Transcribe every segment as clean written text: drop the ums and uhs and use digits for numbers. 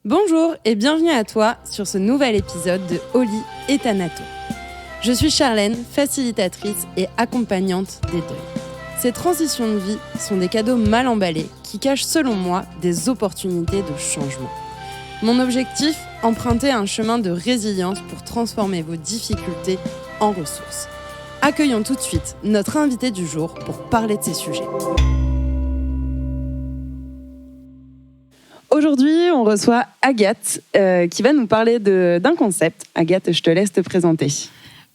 Bonjour et bienvenue à toi sur ce nouvel épisode de Oli et Thanato. Je suis Charlène, facilitatrice et accompagnante des deuils. Ces transitions de vie sont des cadeaux mal emballés qui cachent selon moi des opportunités de changement. Mon objectif, emprunter un chemin de résilience pour transformer vos difficultés en ressources. Accueillons tout de suite notre invité du jour pour parler de ces sujets. Aujourd'hui, on reçoit Agathe qui va nous parler d'un concept. Agathe, je te laisse te présenter.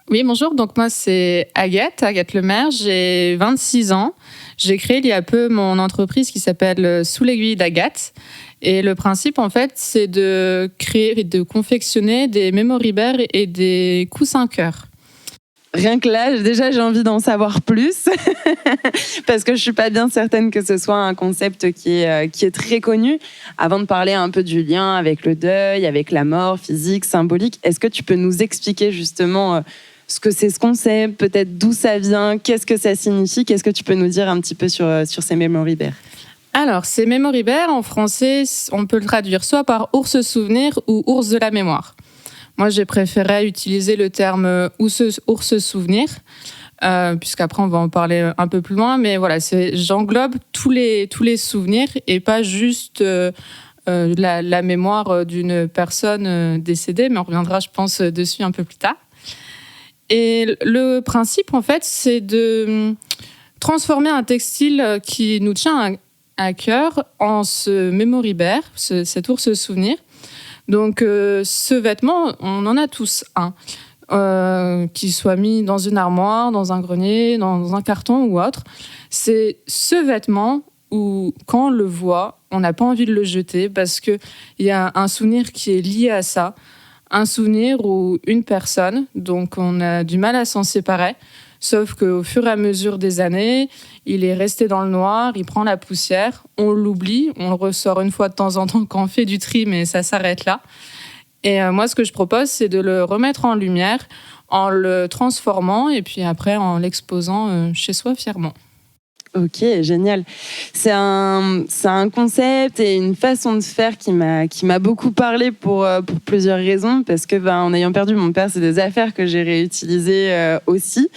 Oui, bonjour. Donc moi, c'est Agathe Lemaire. J'ai 26 ans. J'ai créé il y a peu mon entreprise qui s'appelle Sous l'aiguille d'Agathe. Et le principe, en fait, c'est de créer et de confectionner des memory bears et des coussins cœur. Rien que là, déjà, j'ai envie d'en savoir plus parce que je suis pas bien certaine que ce soit un concept qui est très connu. Avant de parler un peu du lien avec le deuil, avec la mort physique, symbolique, est-ce que tu peux nous expliquer justement ce que c'est ce concept, peut-être d'où ça vient, qu'est-ce que ça signifie? Qu'est-ce que tu peux nous dire un petit peu sur ces memory bears? Alors, ces memory bears, en français, on peut le traduire soit par ours souvenir ou ours de la mémoire. Moi, j'ai préféré utiliser le terme ours souvenir, puisqu'après, on va en parler un peu plus loin. Mais voilà, j'englobe tous les souvenirs et pas juste la mémoire d'une personne décédée. Mais on reviendra, je pense, dessus un peu plus tard. Et le principe, en fait, c'est de transformer un textile qui nous tient à cœur en ce memory bear, cet ours souvenir. Donc, ce vêtement, on en a tous un, qu'il soit mis dans une armoire, dans un grenier, dans un carton ou autre. C'est ce vêtement où, quand on le voit, on n'a pas envie de le jeter parce qu'il y a un souvenir qui est lié à ça. Un souvenir où une personne, donc on a du mal à s'en séparer, sauf qu'au fur et à mesure des années, il est resté dans le noir, il prend la poussière, on l'oublie, on le ressort une fois de temps en temps quand on fait du tri, mais ça s'arrête là. Et moi, ce que je propose, c'est de le remettre en lumière, en le transformant et puis après en l'exposant chez soi fièrement. Ok, génial. C'est un concept et une façon de faire qui m'a beaucoup parlé pour plusieurs raisons, parce que en ayant perdu mon père, c'est des affaires que j'ai réutilisées aussi.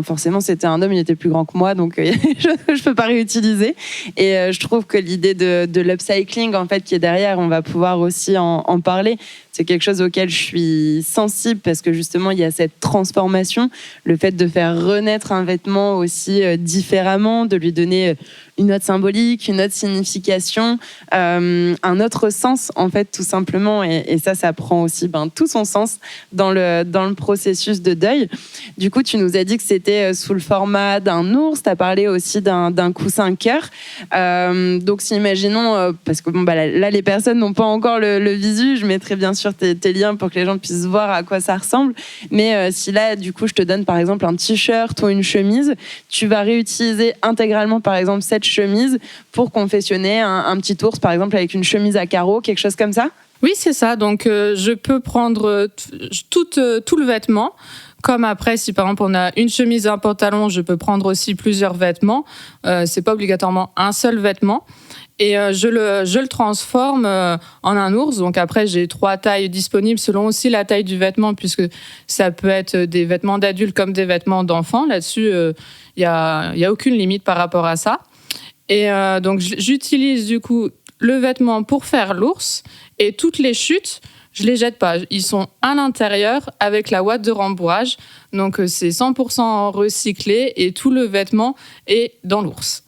Forcément, c'était un homme, il était plus grand que moi, donc je peux pas réutiliser. Et je trouve que l'idée de l'upcycling, en fait, qui est derrière, on va pouvoir aussi en parler. C'est quelque chose auquel je suis sensible parce que justement, il y a cette transformation, le fait de faire renaître un vêtement aussi différemment, de lui donner une autre symbolique, une autre signification, un autre sens, en fait, tout simplement. Et ça prend aussi tout son sens dans le processus de deuil. Du coup, tu nous as dit que c'était sous le format d'un ours. Tu as parlé aussi d'un coussin cœur. Donc, si imaginons, parce que là, les personnes n'ont pas encore le visu, je mettrai bien sûr tes liens pour que les gens puissent voir à quoi ça ressemble. Mais si là, du coup, je te donne par exemple un t-shirt ou une chemise, tu vas réutiliser intégralement, par exemple, cette chemise pour confectionner un petit ours, par exemple, avec une chemise à carreaux, quelque chose comme ça? Oui, c'est ça. Donc, je peux prendre tout le vêtement. Comme après, si par exemple on a une chemise et un pantalon, je peux prendre aussi plusieurs vêtements. C'est pas obligatoirement un seul vêtement. Et je le transforme en un ours. Donc après, j'ai 3 tailles disponibles selon aussi la taille du vêtement, puisque ça peut être des vêtements d'adultes comme des vêtements d'enfants. Là-dessus, il y a aucune limite par rapport à ça. Et donc j'utilise du coup le vêtement pour faire l'ours, et toutes les chutes, je les jette pas. Ils sont à l'intérieur avec la ouate de rembourrage. Donc c'est 100% recyclé et tout le vêtement est dans l'ours.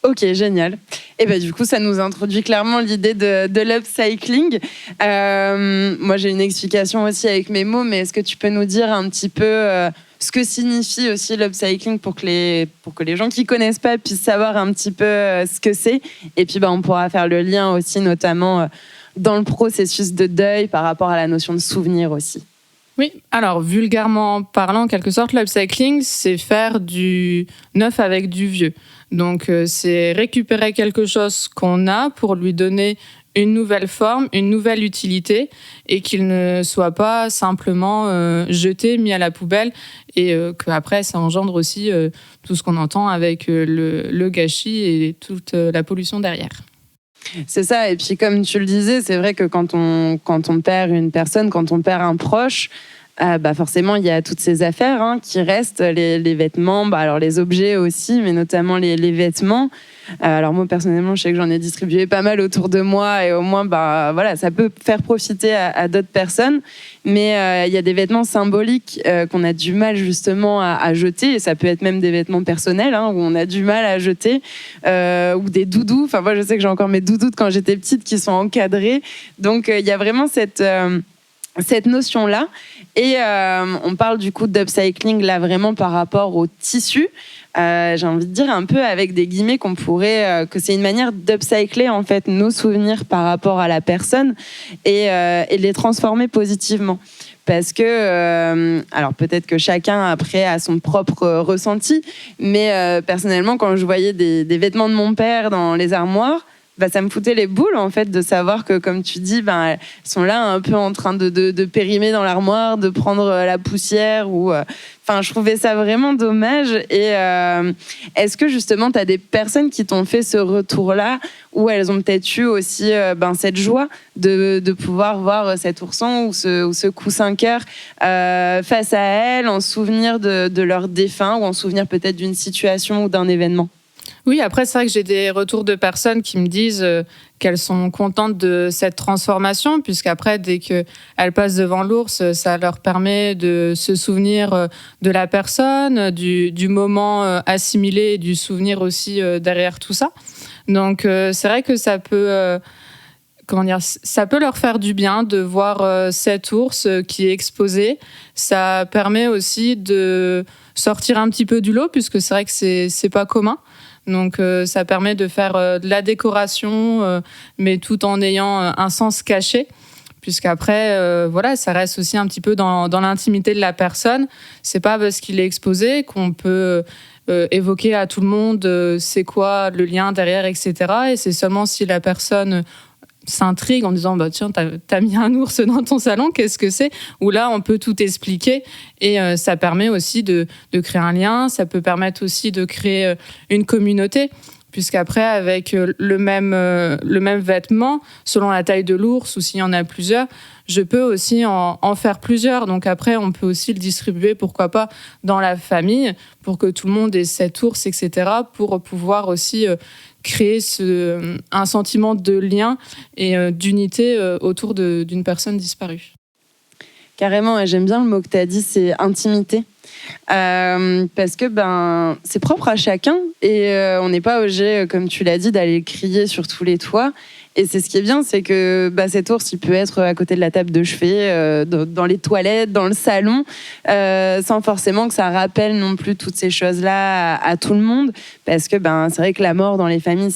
Ok, génial. Et du coup, ça nous introduit clairement l'idée de l'upcycling. Moi, j'ai une explication aussi avec mes mots, mais est-ce que tu peux nous dire un petit peu ce que signifie aussi l'upcycling pour que les gens qui ne connaissent pas puissent savoir un petit peu ce que c'est? Et puis, on pourra faire le lien aussi, notamment dans le processus de deuil par rapport à la notion de souvenir aussi. Oui, alors vulgairement parlant, en quelque sorte, l'upcycling, c'est faire du neuf avec du vieux. Donc, c'est récupérer quelque chose qu'on a pour lui donner une nouvelle forme, une nouvelle utilité, et qu'il ne soit pas simplement jeté, mis à la poubelle, et qu'après, ça engendre aussi tout ce qu'on entend avec le gâchis et toute la pollution derrière. C'est ça. Et puis, comme tu le disais, c'est vrai que quand on perd une personne, quand on perd un proche, forcément, il y a toutes ces affaires qui restent, les vêtements, alors les objets aussi, mais notamment les vêtements. Alors moi, personnellement, je sais que j'en ai distribué pas mal autour de moi et au moins, voilà, ça peut faire profiter à d'autres personnes. Mais il y a des vêtements symboliques qu'on a du mal justement à jeter. Et ça peut être même des vêtements personnels où on a du mal à jeter. Ou des doudous. Enfin, moi, je sais que j'ai encore mes doudous de quand j'étais petite qui sont encadrés. Donc, il y a vraiment cette notion-là. Et on parle du coup d'upcycling là vraiment par rapport au tissu. J'ai envie de dire un peu avec des guillemets que c'est une manière d'upcycler en fait nos souvenirs par rapport à la personne et de les transformer positivement. Parce que, alors peut-être que chacun après a son propre ressenti, mais personnellement quand je voyais des vêtements de mon père dans les armoires, ça me foutait les boules en fait de savoir que, comme tu dis, elles sont là un peu en train de périmer dans l'armoire, de prendre la poussière je trouvais ça vraiment dommage. Et est-ce que justement tu as des personnes qui t'ont fait ce retour-là où elles ont peut-être eu aussi cette joie de pouvoir voir cet ourson ou ce coussin-cœur face à elles en souvenir de leur défunt ou en souvenir peut-être d'une situation ou d'un événement? Oui, après, c'est vrai que j'ai des retours de personnes qui me disent qu'elles sont contentes de cette transformation, puisqu'après, dès qu'elles passent devant l'ours, ça leur permet de se souvenir de la personne, du moment assimilé et du souvenir aussi derrière tout ça. Donc, c'est vrai que ça peut... ça peut leur faire du bien de voir cet ours qui est exposé. Ça permet aussi de sortir un petit peu du lot, puisque c'est vrai que c'est pas commun. Donc, ça permet de faire de la décoration, mais tout en ayant un sens caché. Puisqu'après, ça reste aussi un petit peu dans l'intimité de la personne. C'est pas parce qu'il est exposé qu'on peut évoquer à tout le monde c'est quoi le lien derrière, etc. Et c'est seulement si la personne s'intrigue en disant tiens, t'as mis un ours dans ton salon, qu'est-ce que c'est, où là on peut tout expliquer et ça permet aussi de créer un lien. Ça peut permettre aussi de créer une communauté, puisqu'après avec le même vêtement, selon la taille de l'ours ou s'il y en a plusieurs, je peux aussi en faire plusieurs. Donc après on peut aussi le distribuer, pourquoi pas, dans la famille pour que tout le monde ait cet ours, etc., pour pouvoir aussi créer un sentiment de lien et d'unité autour d'une personne disparue. Carrément, et j'aime bien le mot que tu as dit, c'est intimité. Parce que c'est propre à chacun et on n'est pas obligé, comme tu l'as dit, d'aller crier sur tous les toits. Et c'est ce qui est bien, c'est que cet ours, il peut être à côté de la table de chevet, dans les toilettes, dans le salon, sans forcément que ça rappelle non plus toutes ces choses-là à tout le monde. Parce que c'est vrai que la mort dans les familles,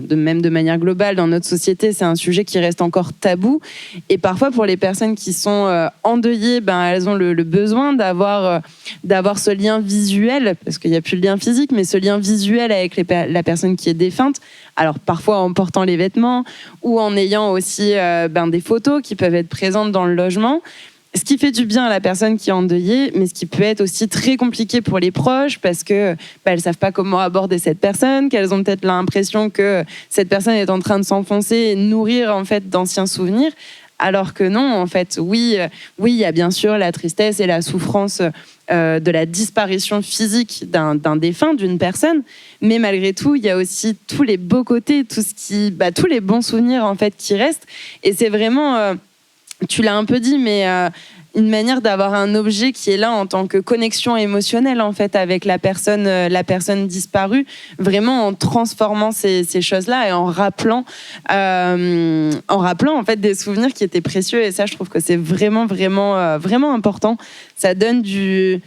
même de manière globale dans notre société, c'est un sujet qui reste encore tabou. Et parfois, pour les personnes qui sont endeuillées, elles ont le besoin d'avoir ce lien visuel, parce qu'il n'y a plus le lien physique, mais ce lien visuel avec la personne qui est défunte. Alors parfois en portant les vêtements ou en ayant aussi des photos qui peuvent être présentes dans le logement. Ce qui fait du bien à la personne qui est endeuillée, mais ce qui peut être aussi très compliqué pour les proches parce que elles savent pas comment aborder cette personne, qu'elles ont peut-être l'impression que cette personne est en train de s'enfoncer et nourrir en fait d'anciens souvenirs. Alors que non, en fait, oui, il y a bien sûr la tristesse et la souffrance de la disparition physique d'un défunt, d'une personne, mais malgré tout, il y a aussi tous les beaux côtés, tous les bons souvenirs en fait qui restent. Et c'est vraiment, tu l'as un peu dit, mais une manière d'avoir un objet qui est là en tant que connexion émotionnelle en fait avec la personne disparue, vraiment en transformant ces choses-là et en rappelant en fait des souvenirs qui étaient précieux. Et ça, je trouve que c'est vraiment vraiment important. Ça donne du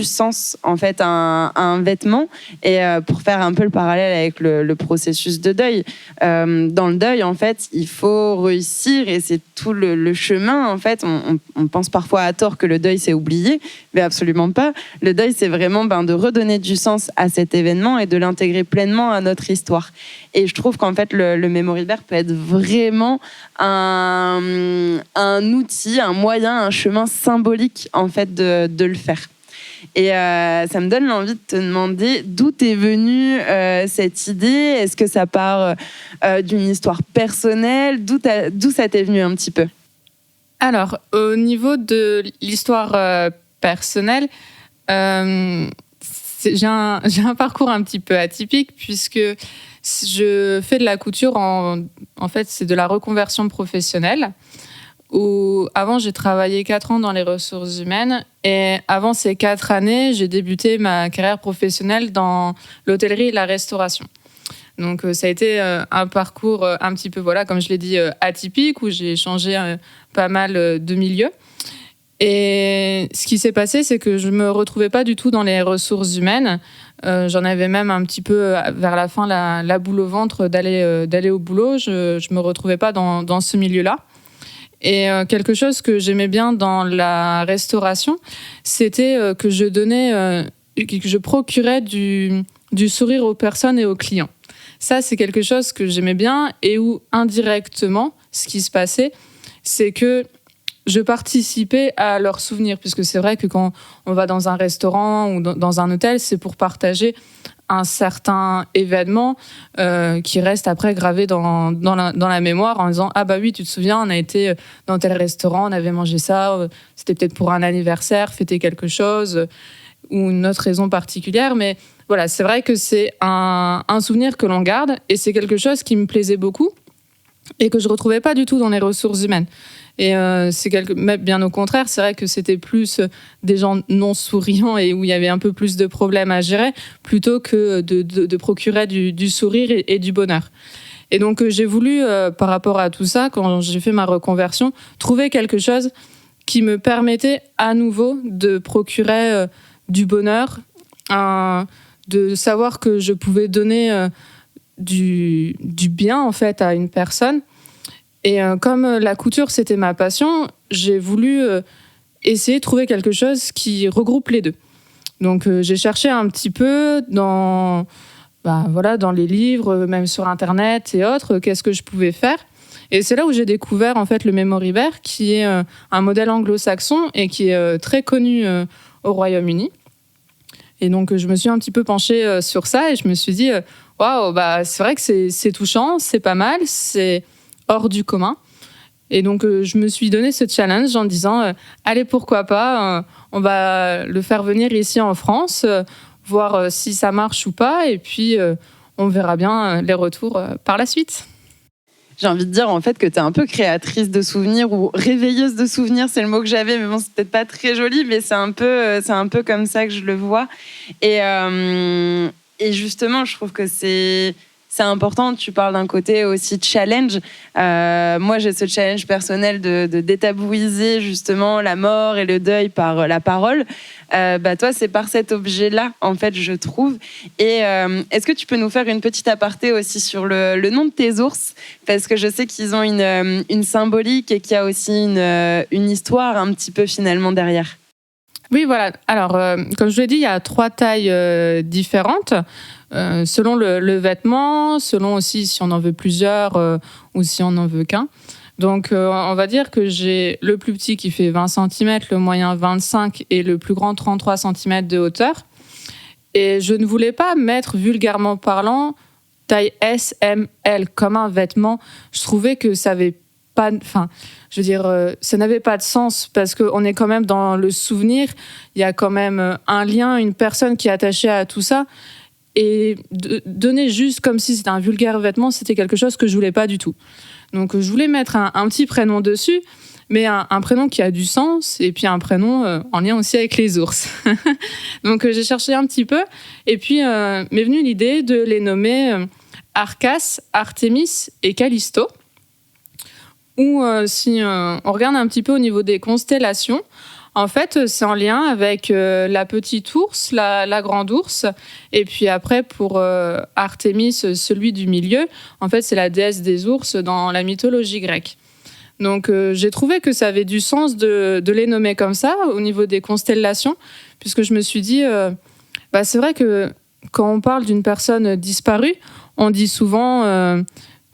sens en fait à un vêtement. Et pour faire un peu le parallèle avec le processus de deuil, dans le deuil en fait il faut réussir, et c'est tout le chemin en fait. On pense parfois à tort que le deuil c'est oublier, mais absolument pas. Le deuil c'est vraiment de redonner du sens à cet événement et de l'intégrer pleinement à notre histoire. Et je trouve qu'en fait le Memory Bear peut être vraiment un outil, un moyen, un chemin symbolique en fait de le faire. Et ça me donne l'envie de te demander d'où t'es venue cette idée. Est-ce que ça part d'une histoire personnelle? D'où ça t'est venu un petit peu? Alors, au niveau de l'histoire personnelle, j'ai un parcours un petit peu atypique puisque je fais de la couture, en fait, c'est de la reconversion professionnelle. Où avant, j'ai travaillé 4 ans dans les ressources humaines et avant ces 4 années, j'ai débuté ma carrière professionnelle dans l'hôtellerie et la restauration. Donc, ça a été un parcours un petit peu, voilà, comme je l'ai dit, atypique, où j'ai changé pas mal de milieux. Et ce qui s'est passé, c'est que je me retrouvais pas du tout dans les ressources humaines. J'en avais même un petit peu, vers la fin, la boule au ventre d'aller au boulot. Je me retrouvais pas dans ce milieu-là. Et quelque chose que j'aimais bien dans la restauration, c'était que je procurais du sourire aux personnes et aux clients. Ça, c'est quelque chose que j'aimais bien et où, indirectement, ce qui se passait, c'est que je participais à leurs souvenirs. Puisque c'est vrai que quand on va dans un restaurant ou dans un hôtel, c'est pour partager un certain événement qui reste après gravé dans la mémoire en disant « Ah bah oui, tu te souviens, on a été dans tel restaurant, on avait mangé ça, c'était peut-être pour un anniversaire, fêter quelque chose ou une autre raison particulière. » Mais voilà, c'est vrai que c'est un souvenir que l'on garde et c'est quelque chose qui me plaisait beaucoup et que je ne retrouvais pas du tout dans les ressources humaines. Et mais bien au contraire, c'est vrai que c'était plus des gens non souriants et où il y avait un peu plus de problèmes à gérer, plutôt que de procurer du sourire et du bonheur. Et donc j'ai voulu, par rapport à tout ça, quand j'ai fait ma reconversion, trouver quelque chose qui me permettait à nouveau de procurer du bonheur, de savoir que je pouvais donner du bien en fait à une personne. Et comme la couture, c'était ma passion, j'ai voulu essayer de trouver quelque chose qui regroupe les deux. Donc, j'ai cherché un petit peu dans les livres, même sur Internet et autres, qu'est-ce que je pouvais faire. Et c'est là où j'ai découvert en fait le Memory Bear, qui est un modèle anglo-saxon et qui est très connu au Royaume-Uni. Et donc, je me suis un petit peu penchée sur ça et je me suis dit, waouh, c'est vrai que c'est touchant, c'est pas mal, c'est hors du commun. Et donc, je me suis donné ce challenge en disant, allez, pourquoi pas, on va le faire venir ici en France, voir si ça marche ou pas, et puis on verra bien les retours par la suite. J'ai envie de dire en fait que tu es un peu créatrice de souvenirs ou réveilleuse de souvenirs, c'est le mot que j'avais, mais bon, c'est peut-être pas très joli, mais c'est un peu comme ça que je le vois. Et justement, je trouve que c'est important. Tu parles d'un côté aussi challenge. Moi, j'ai ce challenge personnel de détabouiser justement la mort et le deuil par la parole. Toi, c'est par cet objet-là, en fait, je trouve. Et est-ce que tu peux nous faire une petite aparté aussi sur le nom de tes ours? Parce que je sais qu'ils ont une symbolique et qu'il y a aussi une histoire un petit peu finalement derrière. Oui, voilà. Alors, comme je l'ai dit, il y a 3 tailles différentes. Selon le vêtement, selon aussi si on en veut plusieurs ou si on n'en veut qu'un. Donc, on va dire que j'ai le plus petit qui fait 20 cm, le moyen 25 et le plus grand 33 cm de hauteur. Et je ne voulais pas mettre, vulgairement parlant, taille S, M, L comme un vêtement. Je trouvais que ça avait pas... Enfin, je veux dire, ça n'avait pas de sens parce qu'on est quand même dans le souvenir. Il y a quand même un lien, une personne qui est attachée à tout ça. Et donner juste comme si c'était un vulgaire vêtement, c'était quelque chose que je voulais pas du tout. Donc, je voulais mettre un petit prénom dessus, mais un prénom qui a du sens, et puis un prénom en lien aussi avec les ours. Donc, j'ai cherché un petit peu, et puis m'est venue l'idée de les nommer Arcas, Artemis et Callisto. Ou si on regarde un petit peu au niveau des constellations, en fait, c'est en lien avec la petite ours, la grande ours. Et puis après, pour Artémis, celui du milieu, en fait, c'est la déesse des ours dans la mythologie grecque. Donc, j'ai trouvé que ça avait du sens de les nommer comme ça, au niveau des constellations, puisque je me suis dit, c'est vrai que quand on parle d'une personne disparue, on dit souvent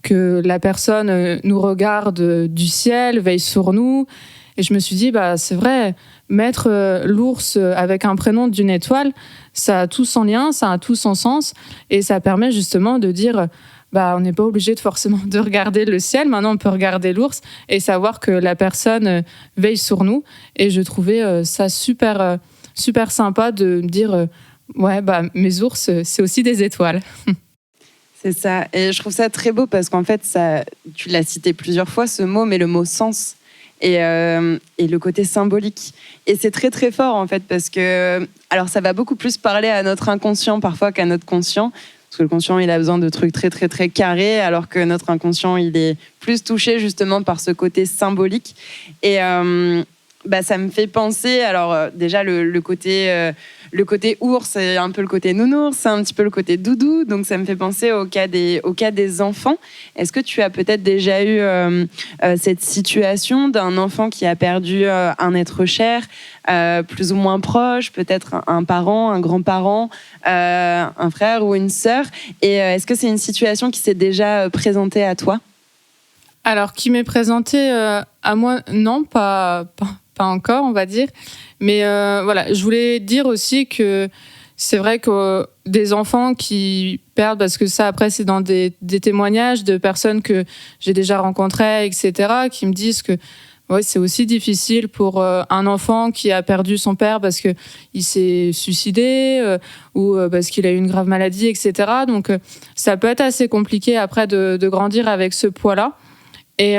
que la personne nous regarde du ciel, veille sur nous. Et je me suis dit, c'est vrai, mettre l'ours avec un prénom d'une étoile, ça a tout son lien, ça a tout son sens. Et ça permet justement de dire, on n'est pas obligé forcément de regarder le ciel. Maintenant, on peut regarder l'ours et savoir que la personne veille sur nous. Et je trouvais ça super, super sympa de dire, mes ours, c'est aussi des étoiles. C'est ça. Et je trouve ça très beau parce qu'en fait, tu l'as cité plusieurs fois, ce mot, mais le mot sens et le côté symbolique. Et c'est très, très fort, en fait, parce que alors ça va beaucoup plus parler à notre inconscient parfois qu'à notre conscient. Parce que le conscient, il a besoin de trucs très, très, très carrés, alors que notre inconscient, il est plus touché justement par ce côté symbolique. Et ça me fait penser, alors déjà le côté ours, c'est un peu le côté nounours, c'est un petit peu le côté doudou, donc ça me fait penser au cas des enfants. Est-ce que tu as peut-être déjà eu cette situation d'un enfant qui a perdu un être cher, plus ou moins proche, peut-être un parent, un grand-parent, un frère ou une sœur, et est-ce que c'est une situation qui s'est déjà présentée à toi ? Alors, qui m'est présentée à moi, non, pas encore, on va dire. Mais je voulais dire aussi que c'est vrai que des enfants qui perdent, parce que ça, après, c'est dans des témoignages de personnes que j'ai déjà rencontrées, etc., qui me disent que c'est aussi difficile pour un enfant qui a perdu son père parce qu'il s'est suicidé ou parce qu'il a eu une grave maladie, etc. Donc, ça peut être assez compliqué après de grandir avec ce poids-là. Et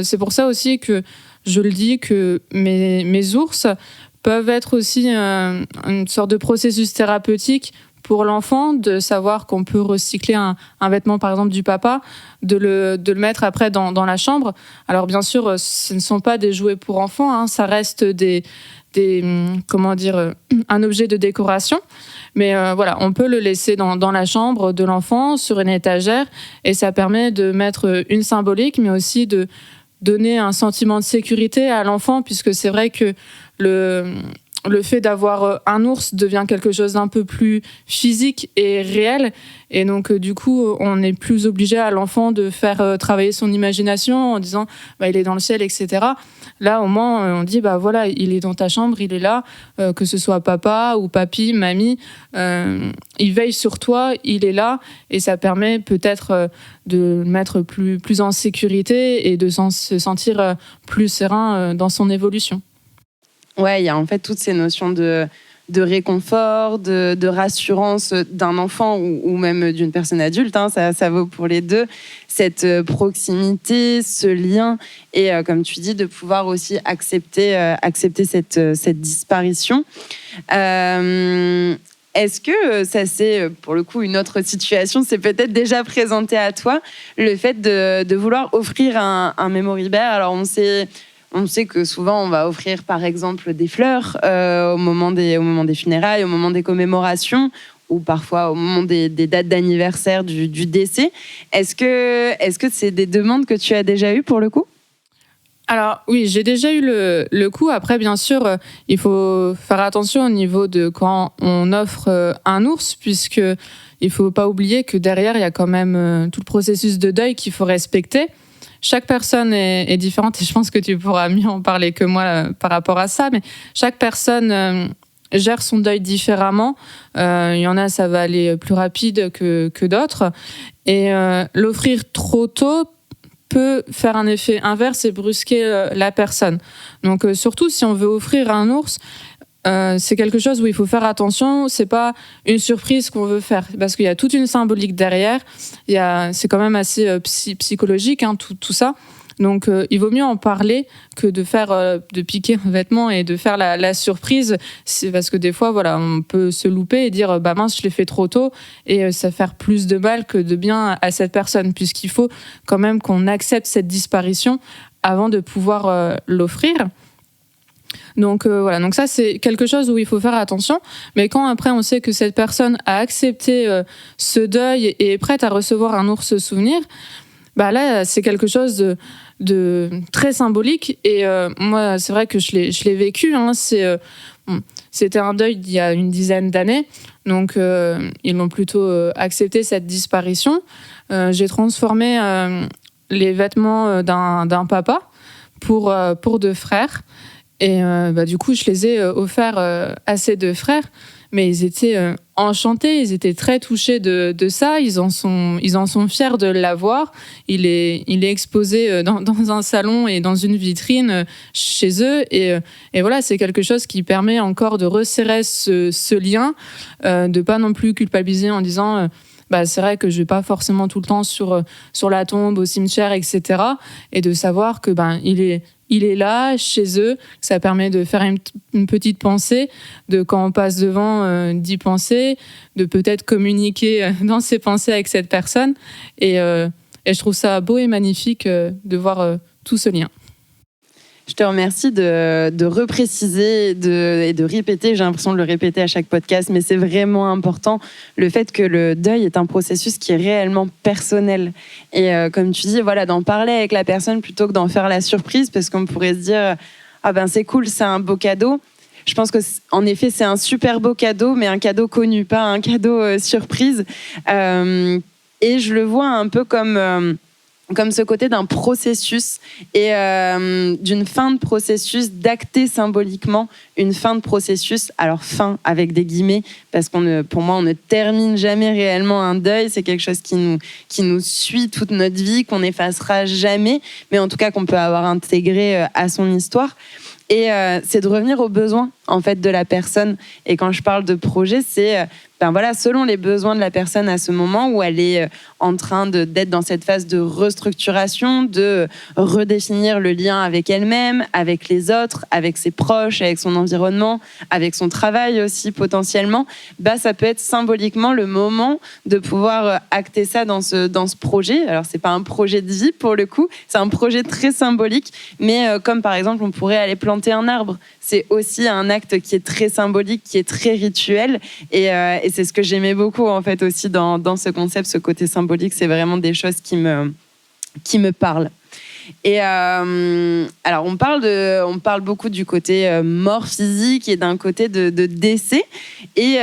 c'est pour ça aussi que je le dis que mes ours peuvent être aussi une sorte de processus thérapeutique pour l'enfant, de savoir qu'on peut recycler un vêtement, par exemple, du papa, de le mettre après dans la chambre. Alors, bien sûr, ce ne sont pas des jouets pour enfants, hein, ça reste un objet de décoration. Mais on peut le laisser dans la chambre de l'enfant, sur une étagère, et ça permet de mettre une symbolique, mais aussi de donner un sentiment de sécurité à l'enfant, puisque c'est vrai que le fait d'avoir un ours devient quelque chose d'un peu plus physique et réel. Et donc, du coup, on n'est plus obligé à l'enfant de faire travailler son imagination en disant il est dans le ciel, etc. Là, au moins, on dit il est dans ta chambre, il est là, que ce soit papa ou papy, mamie, il veille sur toi, il est là. Et ça permet peut-être de le mettre plus en sécurité et de se sentir plus serein dans son évolution. Ouais, il y a en fait toutes ces notions de réconfort, de rassurance d'un enfant ou même d'une personne adulte, hein, ça vaut pour les deux, cette proximité, ce lien, et comme tu dis, de pouvoir aussi accepter cette disparition. Est-ce que ça c'est, pour le coup, une autre situation, c'est peut-être déjà présenté à toi, le fait de vouloir offrir un memory bear? Alors on sait que souvent, on va offrir, par exemple, des fleurs au moment des funérailles, au moment des commémorations, ou parfois au moment des dates d'anniversaire du décès. Est-ce que c'est des demandes que tu as déjà eues, pour le coup ? Alors oui, j'ai déjà eu le coup. Après, bien sûr, il faut faire attention au niveau de quand on offre un ours, puisque il faut pas oublier que derrière, il y a quand même tout le processus de deuil qu'il faut respecter. Chaque personne est différente et je pense que tu pourras mieux en parler que moi par rapport à ça, mais chaque personne gère son deuil différemment. Il y en a, ça va aller plus rapide que d'autres. Et l'offrir trop tôt peut faire un effet inverse et brusquer la personne. Donc surtout si on veut offrir un ours, c'est quelque chose où il faut faire attention. C'est pas une surprise qu'on veut faire parce qu'il y a toute une symbolique derrière. C'est quand même assez psychologique, hein, tout ça. Donc il vaut mieux en parler que de piquer un vêtement et de faire la surprise. C'est parce que des fois, on peut se louper et dire mince, je l'ai fait trop tôt, et ça faire plus de mal que de bien à cette personne, puisqu'il faut quand même qu'on accepte cette disparition avant de pouvoir l'offrir. Donc donc ça c'est quelque chose où il faut faire attention, mais quand après on sait que cette personne a accepté ce deuil et est prête à recevoir un ours souvenir, là c'est quelque chose de très symbolique. Et moi c'est vrai que je l'ai vécu, hein. C'était un deuil il y a une dizaine d'années, donc ils l'ont plutôt accepté, cette disparition. J'ai transformé les vêtements d'un papa pour 2 frères. Et du coup, je les ai offerts à ces 2 frères. Mais ils étaient enchantés, ils étaient très touchés de ça. Ils en sont fiers de l'avoir. Il est exposé dans un salon et dans une vitrine chez eux. Et voilà, c'est quelque chose qui permet encore de resserrer ce lien, de pas non plus culpabiliser en disant c'est vrai que je vais pas forcément tout le temps sur la tombe, au cimetière, etc. Et de savoir que il est là, chez eux. Ça permet de faire une petite pensée, de quand on passe devant, d'y penser, de peut-être communiquer dans ses pensées avec cette personne. Et je trouve ça beau et magnifique de voir tout ce lien. Je te remercie de repréciser et de répéter, j'ai l'impression de le répéter à chaque podcast, mais c'est vraiment important, le fait que le deuil est un processus qui est réellement personnel. Et comme tu dis, voilà, d'en parler avec la personne plutôt que d'en faire la surprise, parce qu'on pourrait se dire « Ah ben c'est cool, c'est un beau cadeau ». Je pense qu'en effet, c'est un super beau cadeau, mais un cadeau connu, pas un cadeau surprise. Et je le vois un peu comme ce côté d'un processus et d'une fin de processus, d'acter symboliquement une fin de processus. Alors fin avec des guillemets, parce pour moi, on ne termine jamais réellement un deuil. C'est quelque chose qui nous suit toute notre vie, qu'on n'effacera jamais, mais en tout cas qu'on peut avoir intégré à son histoire. Et c'est de revenir aux besoins en fait de la personne. Et quand je parle de projet, c'est selon les besoins de la personne à ce moment où elle est en train d'être dans cette phase de restructuration, de redéfinir le lien avec elle-même, avec les autres, avec ses proches, avec son environnement, avec son travail aussi potentiellement. Ça peut être symboliquement le moment de pouvoir acter ça dans ce projet. Alors c'est pas un projet de vie pour le coup, c'est un projet très symbolique, mais comme par exemple on pourrait aller planter un arbre. C'est aussi un acte qui est très symbolique, qui est très rituel. Et c'est ce que j'aimais beaucoup, en fait, aussi dans ce concept, ce côté symbolique. C'est vraiment des choses qui me parlent. Et alors, on parle beaucoup du côté mort physique et d'un côté de décès. Et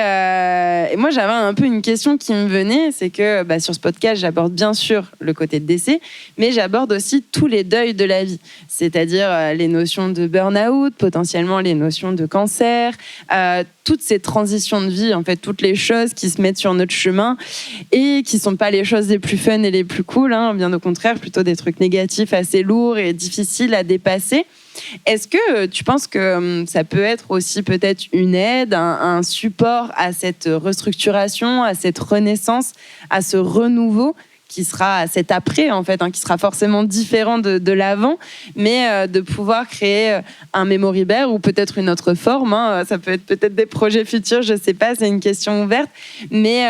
moi, j'avais un peu une question qui me venait, c'est que sur ce podcast, j'aborde bien sûr le côté de décès, mais j'aborde aussi tous les deuils de la vie, c'est-à-dire les notions de burn-out, potentiellement les notions de cancer, toutes ces transitions de vie, en fait, toutes les choses qui se mettent sur notre chemin et qui sont pas les choses les plus fun et les plus cool, hein, bien au contraire, plutôt des trucs négatifs assez lourds et difficiles à dépasser. Est-ce que tu penses que ça peut être aussi peut-être une aide, un support à cette restructuration, à cette renaissance, à ce renouveau qui sera cet après, en fait, qui sera forcément différent de l'avant, mais de pouvoir créer un memory bear ou peut-être une autre forme, ça peut être peut-être des projets futurs, je ne sais pas, c'est une question ouverte, mais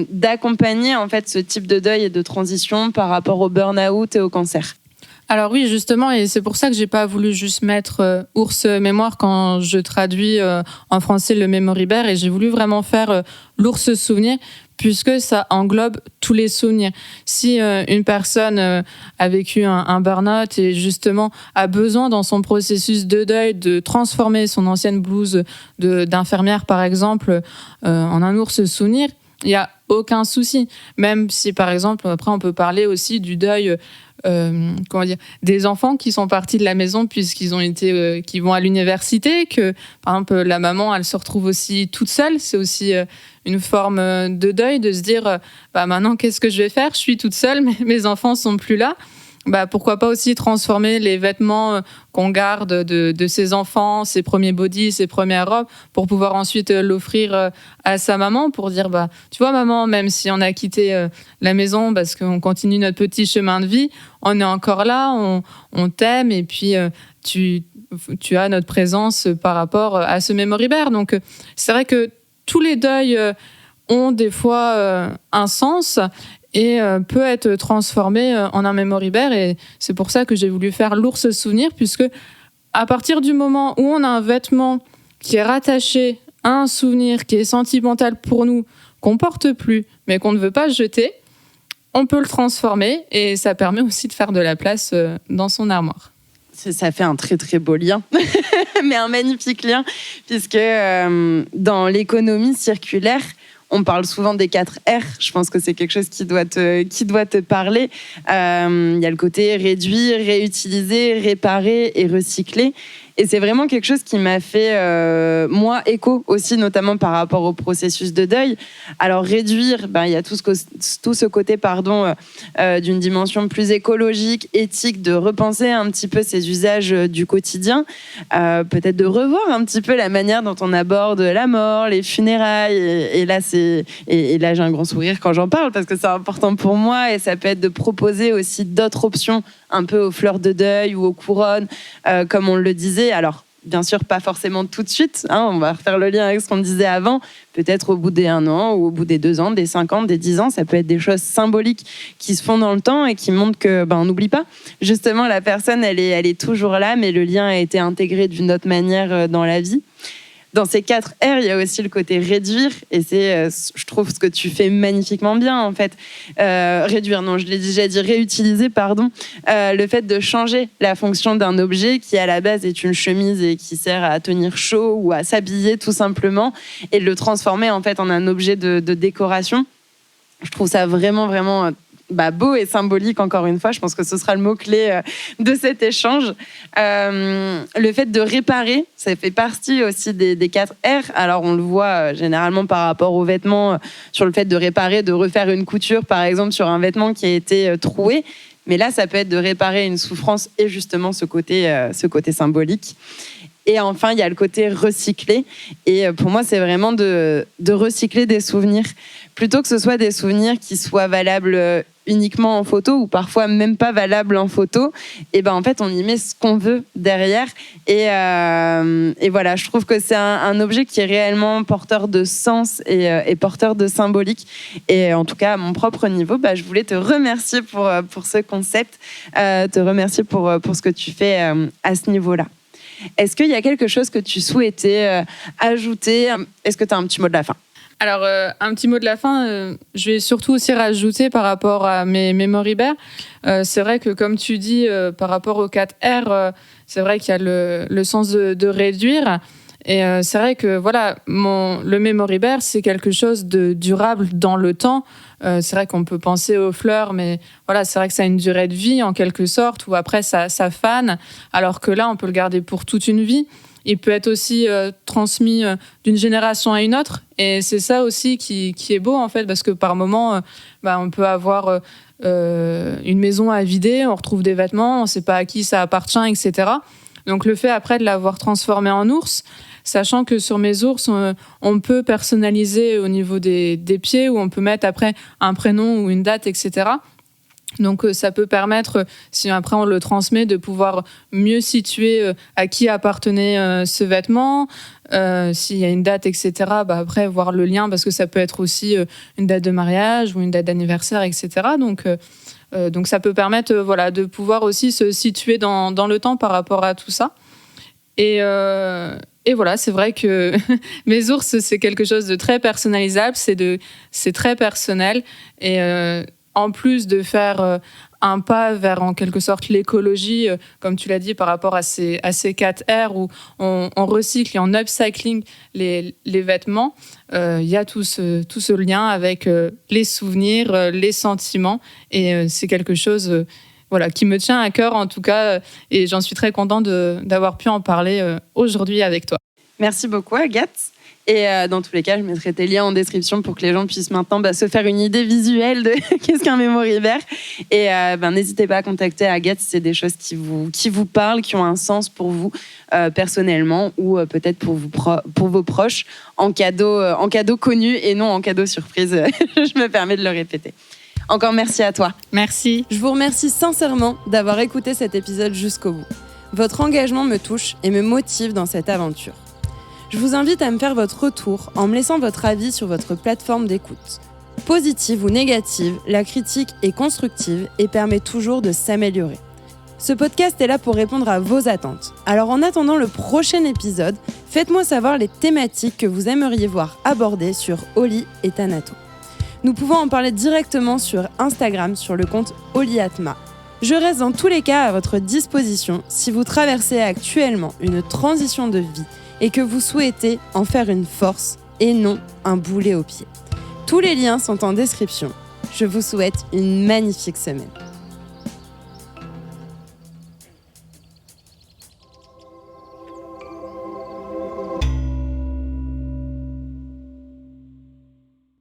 d'accompagner en fait ce type de deuil et de transition par rapport au burn-out et au cancer. Alors oui, justement, et c'est pour ça que j'ai pas voulu juste mettre ours mémoire quand je traduis en français le memory bear, et j'ai voulu vraiment faire l'ours souvenir, puisque ça englobe tous les souvenirs. Si une personne a vécu un burn-out et justement a besoin dans son processus de deuil de transformer son ancienne blouse d'infirmière, par exemple, en un ours souvenir, il n'y a aucun souci. Même si, par exemple, après on peut parler aussi du deuil des enfants qui sont partis de la maison puisqu'ils ont été qui vont à l'université, que par exemple la maman elle se retrouve aussi toute seule, c'est aussi une forme de deuil, de se dire maintenant qu'est-ce que je vais faire, je suis toute seule, mes enfants sont plus là. Pourquoi pas aussi transformer les vêtements qu'on garde de ses enfants, ses premiers bodys, ses premières robes, pour pouvoir ensuite l'offrir à sa maman, pour dire tu vois maman, même si on a quitté la maison parce qu'on continue notre petit chemin de vie, on est encore là, on t'aime, et puis tu as notre présence par rapport à ce memory bear. Donc c'est vrai que tous les deuils ont des fois un sens et peut être transformé en un memory bear, et c'est pour ça que j'ai voulu faire l'ours souvenir, puisque à partir du moment où on a un vêtement qui est rattaché à un souvenir qui est sentimental pour nous, qu'on porte plus mais qu'on ne veut pas jeter, on peut le transformer, et ça permet aussi de faire de la place dans son armoire. Ça fait un très très beau lien, mais un magnifique lien, puisque dans l'économie circulaire, On parle souvent des 4 R. Je pense que c'est quelque chose qui doit te parler. Il y a le côté réduire, réutiliser, réparer et recycler. Et c'est vraiment quelque chose qui m'a fait, moi, écho aussi, notamment par rapport au processus de deuil. Alors, réduire, il y a tout ce côté d'une dimension plus écologique, éthique, de repenser un petit peu ses usages du quotidien, peut-être de revoir un petit peu la manière dont on aborde la mort, les funérailles. Et là, j'ai un grand sourire quand j'en parle parce que c'est important pour moi. Et ça peut être de proposer aussi d'autres options un peu aux fleurs de deuil ou aux couronnes, comme on le disait. Alors, bien sûr, pas forcément tout de suite. On va refaire le lien avec ce qu'on disait avant. Peut-être au bout des 1 an ou au bout des 2 ans, des 5 ans, des 10 ans. Ça peut être des choses symboliques qui se font dans le temps et qui montrent que, on n'oublie pas. Justement, la personne, elle est toujours là, mais le lien a été intégré d'une autre manière dans la vie. Dans ces 4 R, il y a aussi le côté réduire, et c'est, je trouve, ce que tu fais magnifiquement bien, en fait. Réduire, non, je l'ai déjà dit, réutiliser, pardon. Le fait de changer la fonction d'un objet qui, à la base, est une chemise et qui sert à tenir chaud ou à s'habiller, tout simplement, et de le transformer, en fait, en un objet de décoration. Je trouve ça vraiment, vraiment beau et symbolique, encore une fois. Je pense que ce sera le mot-clé de cet échange. Le fait de réparer, ça fait partie aussi des 4 R. Alors, on le voit généralement par rapport aux vêtements, sur le fait de réparer, de refaire une couture, par exemple, sur un vêtement qui a été troué. Mais là, ça peut être de réparer une souffrance et justement ce côté symbolique. Et enfin, il y a le côté recycler. Et pour moi, c'est vraiment de recycler des souvenirs. Plutôt que ce soit des souvenirs qui soient valables uniquement en photo ou parfois même pas valables en photo, et en fait, on y met ce qu'on veut derrière. Et voilà, je trouve que c'est un objet qui est réellement porteur de sens et porteur de symbolique. Et en tout cas, à mon propre niveau, je voulais te remercier pour ce concept, te remercier pour ce que tu fais à ce niveau-là. Est-ce qu'il y a quelque chose que tu souhaitais ajouter ? Est-ce que tu as un petit mot de la fin ? Alors, un petit mot de la fin, je vais surtout aussi rajouter par rapport à mes memory bears. C'est vrai que, comme tu dis, par rapport aux 4 R, c'est vrai qu'il y a le sens de réduire. Et c'est vrai que voilà, le memory bear, c'est quelque chose de durable dans le temps. C'est vrai qu'on peut penser aux fleurs, mais voilà, c'est vrai que ça a une durée de vie en quelque sorte, où après ça fane, alors que là, on peut le garder pour toute une vie. Il peut être aussi transmis d'une génération à une autre. Et c'est ça aussi qui est beau, en fait, parce que par moment, on peut avoir une maison à vider, on retrouve des vêtements, on ne sait pas à qui ça appartient, etc. Donc le fait après de l'avoir transformé en ours, sachant que sur mes ours, on peut personnaliser au niveau des pieds, où on peut mettre après un prénom ou une date, etc. Donc ça peut permettre, si après on le transmet, de pouvoir mieux situer à qui appartenait ce vêtement, s'il y a une date, etc. Après voir le lien, parce que ça peut être aussi une date de mariage ou une date d'anniversaire, etc. Donc ça peut permettre de pouvoir aussi se situer dans le temps par rapport à tout ça. Et voilà, c'est vrai que mes ours, c'est quelque chose de très personnalisable, c'est très personnel. Et en plus de faire un pas vers, en quelque sorte, l'écologie, comme tu l'as dit, par rapport à ces 4 R, où on recycle et on upcycling les vêtements, il y a tout ce lien avec les souvenirs, les sentiments. Et c'est quelque chose qui me tient à cœur, en tout cas. Et j'en suis très contente d'avoir pu en parler aujourd'hui avec toi. Merci beaucoup, Agathe. Et dans tous les cas, je mettrai tes liens en description pour que les gens puissent maintenant se faire une idée visuelle de qu'est-ce qu'un memory bear. Et n'hésitez pas à contacter Agathe si c'est des choses qui vous parlent, qui ont un sens pour vous personnellement, ou peut-être pour vos proches, en cadeau connu et non en cadeau surprise. Je me permets de le répéter. Encore merci à toi. Merci. Je vous remercie sincèrement d'avoir écouté cet épisode jusqu'au bout. Votre engagement me touche et me motive dans cette aventure. Je vous invite à me faire votre retour en me laissant votre avis sur votre plateforme d'écoute. Positive ou négative, la critique est constructive et permet toujours de s'améliorer. Ce podcast est là pour répondre à vos attentes. Alors en attendant le prochain épisode, faites-moi savoir les thématiques que vous aimeriez voir abordées sur Oli et Thanato. Nous pouvons en parler directement sur Instagram sur le compte Oliatma. Je reste dans tous les cas à votre disposition si vous traversez actuellement une transition de vie et que vous souhaitez en faire une force et non un boulet au pied. Tous les liens sont en description. Je vous souhaite une magnifique semaine.